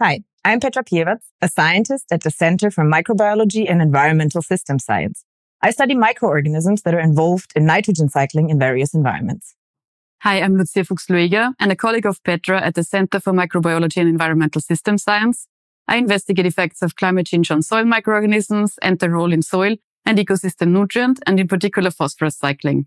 Hi, I'm Petra Piewatz, a scientist at the Center for Microbiology and Environmental System Science. I study microorganisms that are involved in nitrogen cycling in various environments. Hi, I'm Lucia Fuchs-Lueger and a colleague of Petra at the Center for Microbiology and Environmental System Science. I investigate effects of climate change on soil microorganisms and their role in soil and ecosystem nutrient, and in particular phosphorus cycling.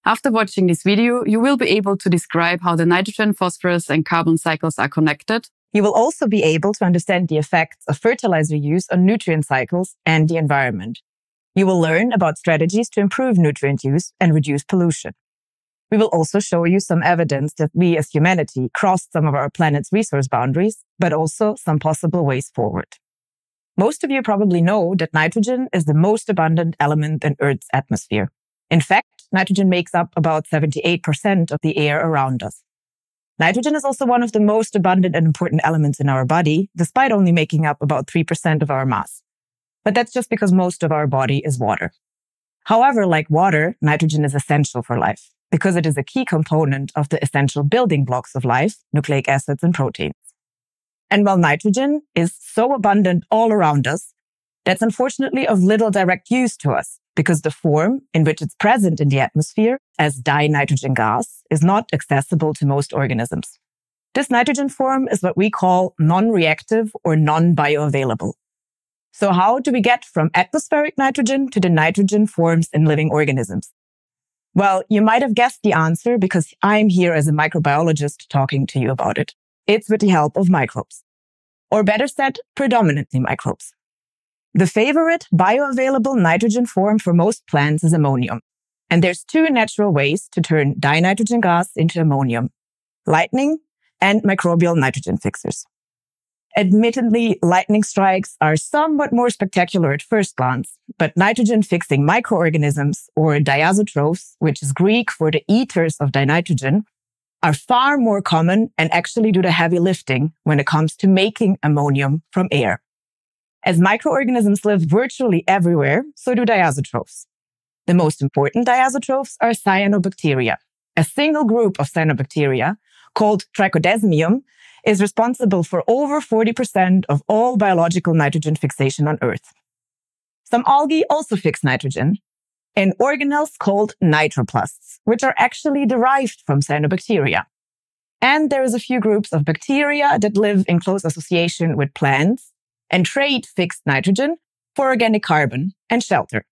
After watching this video, you will be able to describe how the nitrogen, phosphorus and carbon cycles are connected. You will also be able to understand the effects of fertilizer use on nutrient cycles and the environment. You will learn about strategies to improve nutrient use and reduce pollution. We will also show you some evidence that we as humanity crossed some of our planet's resource boundaries, but also some possible ways forward. Most of you probably know that nitrogen is the most abundant element in Earth's atmosphere. In fact, nitrogen makes up about 78% of the air around us. Nitrogen is also one of the most abundant and important elements in our body, despite only making up about 3% of our mass. But that's just because most of our body is water. However, like water, nitrogen is essential for life because it is a key component of the essential building blocks of life, nucleic acids and proteins. And while nitrogen is so abundant all around us, that's unfortunately of little direct use to us because the form in which it's present in the atmosphere as dinitrogen gas is not accessible to most organisms. This nitrogen form is what we call non-reactive or non-bioavailable. So how do we get from atmospheric nitrogen to the nitrogen forms in living organisms? Well, you might have guessed the answer because I'm here as a microbiologist talking to you about it. It's with the help of microbes. Or better said, predominantly microbes. The favorite bioavailable nitrogen form for most plants is ammonium. And there's two natural ways to turn dinitrogen gas into ammonium: lightning and microbial nitrogen fixers. Admittedly, lightning strikes are somewhat more spectacular at first glance, but nitrogen-fixing microorganisms, or diazotrophs, which is Greek for the eaters of dinitrogen, are far more common and actually do the heavy lifting when it comes to making ammonium from air. As microorganisms live virtually everywhere, so do diazotrophs. The most important diazotrophs are cyanobacteria. A single group of cyanobacteria, called Trichodesmium, is responsible for over 40% of all biological nitrogen fixation on Earth. Some algae also fix nitrogen in organelles called nitroplasts, which are actually derived from cyanobacteria. And there is a few groups of bacteria that live in close association with plants and trade fixed nitrogen for organic carbon and shelter.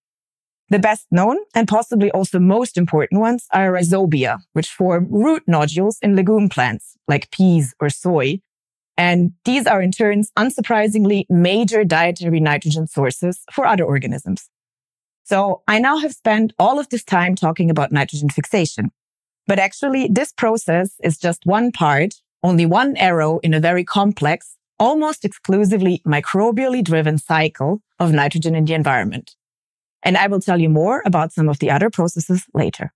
The best known and possibly also most important ones are rhizobia, which form root nodules in legume plants like peas or soy. And these are in turn, unsurprisingly, major dietary nitrogen sources for other organisms. So I now have spent all of this time talking about nitrogen fixation. But actually, this process is just one part, only one arrow in a very complex, almost exclusively microbially driven cycle of nitrogen in the environment. And I will tell you more about some of the other processes later.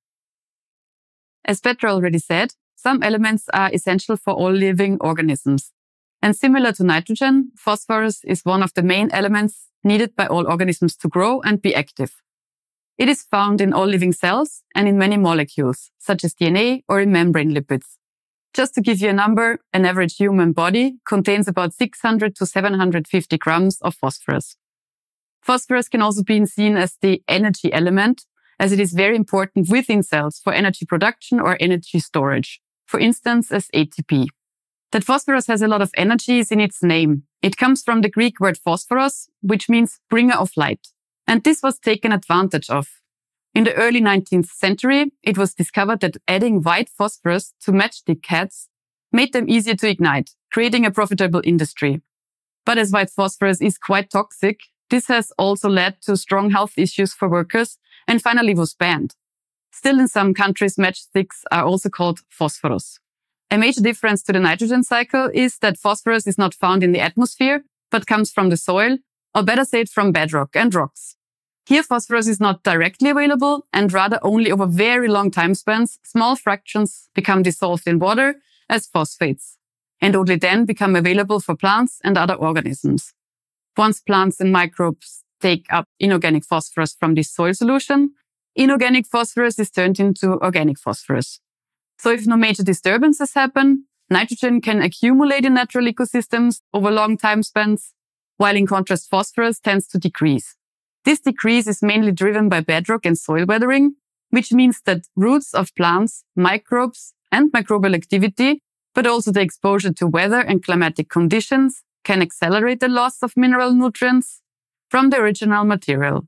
As Petra already said, some elements are essential for all living organisms. And similar to nitrogen, phosphorus is one of the main elements needed by all organisms to grow and be active. It is found in all living cells and in many molecules, such as DNA or in membrane lipids. Just to give you a number, an average human body contains about 600 to 750 grams of phosphorus. Phosphorus can also be seen as the energy element, as it is very important within cells for energy production or energy storage, for instance, as ATP. That phosphorus has a lot of energy is in its name. It comes from the Greek word phosphoros, which means bringer of light. And this was taken advantage of. In the early 19th century, it was discovered that adding white phosphorus to matchstick heads made them easier to ignite, creating a profitable industry. But as white phosphorus is quite toxic, this has also led to strong health issues for workers and finally was banned. Still, in some countries, matchsticks are also called phosphorus. A major difference to the nitrogen cycle is that phosphorus is not found in the atmosphere, but comes from the soil, or better said, from bedrock and rocks. Here, phosphorus is not directly available, and rather only over very long time spans, small fractions become dissolved in water as phosphates, and only then become available for plants and other organisms. Once plants and microbes take up inorganic phosphorus from this soil solution, inorganic phosphorus is turned into organic phosphorus. So if no major disturbances happen, Nitrogen can accumulate in natural ecosystems over long time spans, while in contrast phosphorus tends to decrease. This decrease is mainly driven by bedrock and soil weathering, which means that roots of plants, microbes, and microbial activity, but also the exposure to weather and climatic conditions, can accelerate the loss of mineral nutrients from the original material.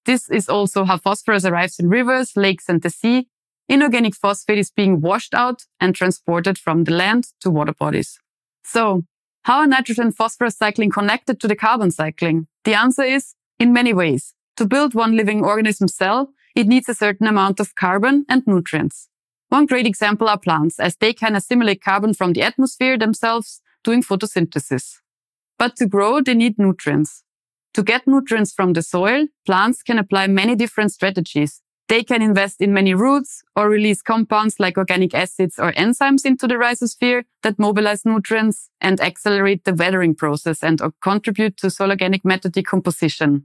This is also how phosphorus arrives in rivers, lakes, and the sea. Inorganic phosphate is being washed out and transported from the land to water bodies. So, how are nitrogen-phosphorus cycling connected to the carbon cycling? The answer is in many ways. To build one living organism cell, it needs a certain amount of carbon and nutrients. One great example are plants, as they can assimilate carbon from the atmosphere themselves doing photosynthesis. But to grow, they need nutrients. To get nutrients from the soil, plants can apply many different strategies. They can invest in many roots or release compounds like organic acids or enzymes into the rhizosphere that mobilize nutrients and accelerate the weathering process and contribute to soil organic matter decomposition.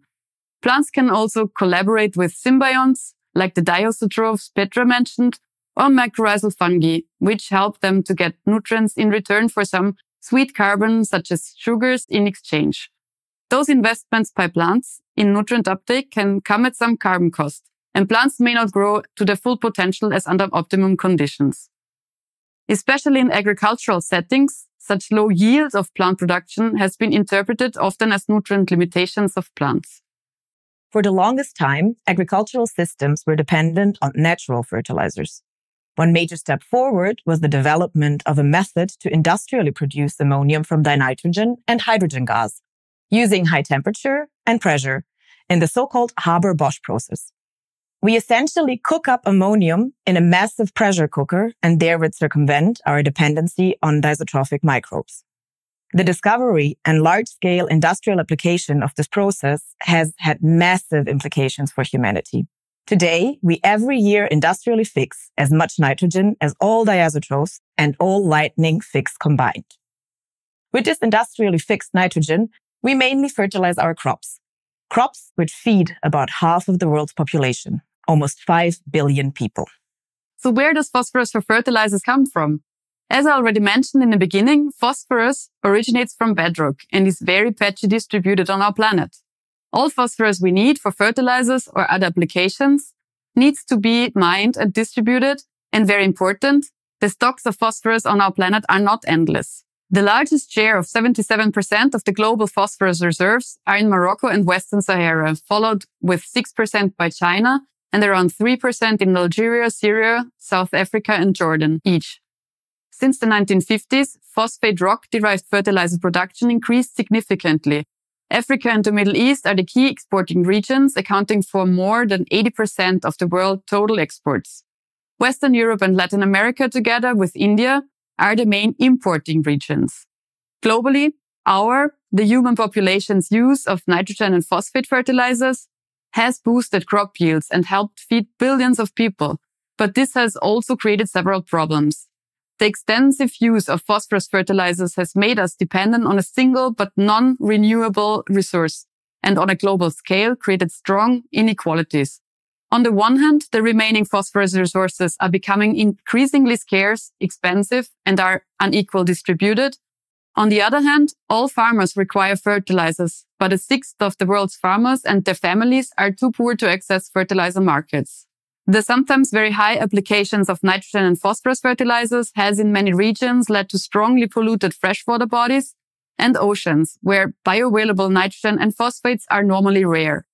Plants can also collaborate with symbionts like the diautotrophs Petra mentioned, or mycorrhizal fungi, which help them to get nutrients in return for some sweet carbon such as sugars in exchange. Those investments by plants in nutrient uptake can come at some carbon cost, and plants may not grow to their full potential as under optimum conditions. Especially in agricultural settings, such low yield of plant production has been interpreted often as nutrient limitations of plants. For the longest time, agricultural systems were dependent on natural fertilizers. One major step forward was the development of a method to industrially produce ammonium from dinitrogen and hydrogen gas, using high temperature and pressure in the so-called Haber-Bosch process. We essentially cook up ammonium in a massive pressure cooker and therewith circumvent our dependency on disotrophic microbes. The discovery and large-scale industrial application of this process has had massive implications for humanity. Today, we every year industrially fix as much nitrogen as all diazotrophs and all lightning fix combined. With this industrially fixed nitrogen, we mainly fertilize our crops which feed about half of the world's population, almost 5 billion people. So where does phosphorus for fertilizers come from? As I already mentioned in the beginning, phosphorus originates from bedrock and is very patchy distributed on our planet. All phosphorus we need for fertilizers or other applications needs to be mined and distributed, and very important, the stocks of phosphorus on our planet are not endless. The largest share of 77% of the global phosphorus reserves are in Morocco and Western Sahara, followed with 6% by China and around 3% in Algeria, Syria, South Africa and Jordan each. Since the 1950s, phosphate rock-derived fertilizer production increased significantly. Africa and the Middle East are the key exporting regions, accounting for more than 80% of the world's total exports. Western Europe and Latin America, together with India, are the main importing regions. Globally, the human population's use of nitrogen and phosphate fertilizers has boosted crop yields and helped feed billions of people. But this has also created several problems. The extensive use of phosphorus fertilizers has made us dependent on a single but non-renewable resource, and on a global scale created strong inequalities. On the one hand, the remaining phosphorus resources are becoming increasingly scarce, expensive, and are unequally distributed. On the other hand, all farmers require fertilizers, but a sixth of the world's farmers and their families are too poor to access fertilizer markets. The sometimes very high applications of nitrogen and phosphorus fertilizers has in many regions led to strongly polluted freshwater bodies and oceans, where bioavailable nitrogen and phosphates are normally rare.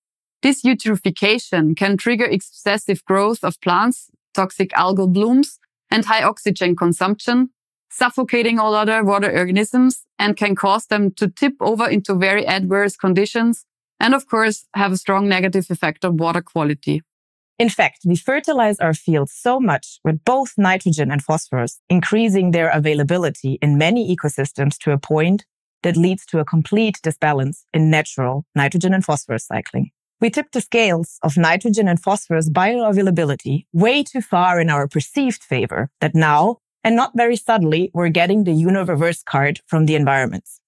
This eutrophication can trigger excessive growth of plants, toxic algal blooms, and high oxygen consumption, suffocating all other water organisms, and can cause them to tip over into very adverse conditions, and of course have a strong negative effect on water quality. In fact, we fertilize our fields so much with both nitrogen and phosphorus, increasing their availability in many ecosystems to a point that leads to a complete disbalance in natural nitrogen and phosphorus cycling. We tip the scales of nitrogen and phosphorus bioavailability way too far in our perceived favor that now, and not very subtly, we're getting the universe card from the environments.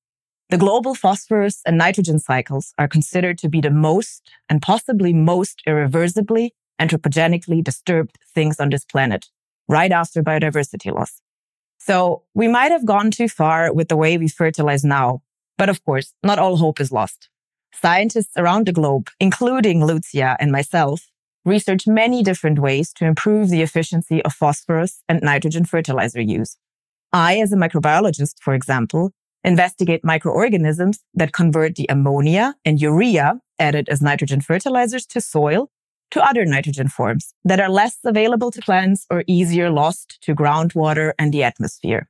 The global phosphorus and nitrogen cycles are considered to be the most and possibly most irreversibly anthropogenically disturbed things on this planet, right after biodiversity loss. So we might have gone too far with the way we fertilize now. But of course, not all hope is lost. Scientists around the globe, including Lucia and myself, research many different ways to improve the efficiency of phosphorus and nitrogen fertilizer use. I, as a microbiologist, for example, investigate microorganisms that convert the ammonia and urea added as nitrogen fertilizers to soil to other nitrogen forms that are less available to plants or easier lost to groundwater and the atmosphere.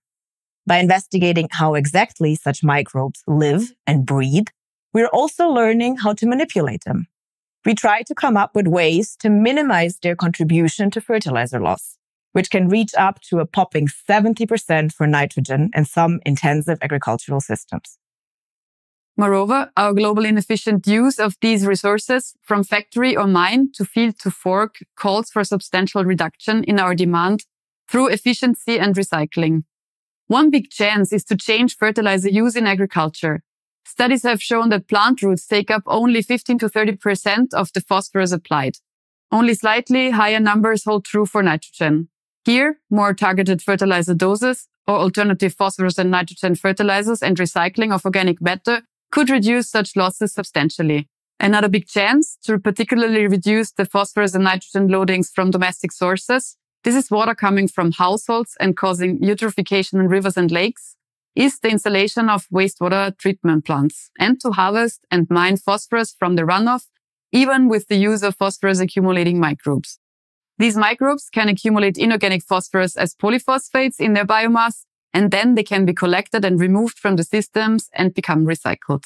By investigating how exactly such microbes live and breathe, we're also learning how to manipulate them. We try to come up with ways to minimize their contribution to fertilizer loss, which can reach up to a popping 70% for nitrogen in some intensive agricultural systems. Moreover, our global inefficient use of these resources from factory or mine to field to fork calls for substantial reduction in our demand through efficiency and recycling. One big chance is to change fertilizer use in agriculture. Studies have shown that plant roots take up only 15 to 30% of the phosphorus applied. Only slightly higher numbers hold true for nitrogen. Here, more targeted fertilizer doses or alternative phosphorus and nitrogen fertilizers and recycling of organic matter could reduce such losses substantially. Another big chance to particularly reduce the phosphorus and nitrogen loadings from domestic sources, this is water coming from households and causing eutrophication in rivers and lakes, is the installation of wastewater treatment plants and to harvest and mine phosphorus from the runoff, even with the use of phosphorus accumulating microbes. These microbes can accumulate inorganic phosphorus as polyphosphates in their biomass, and then they can be collected and removed from the systems and become recycled.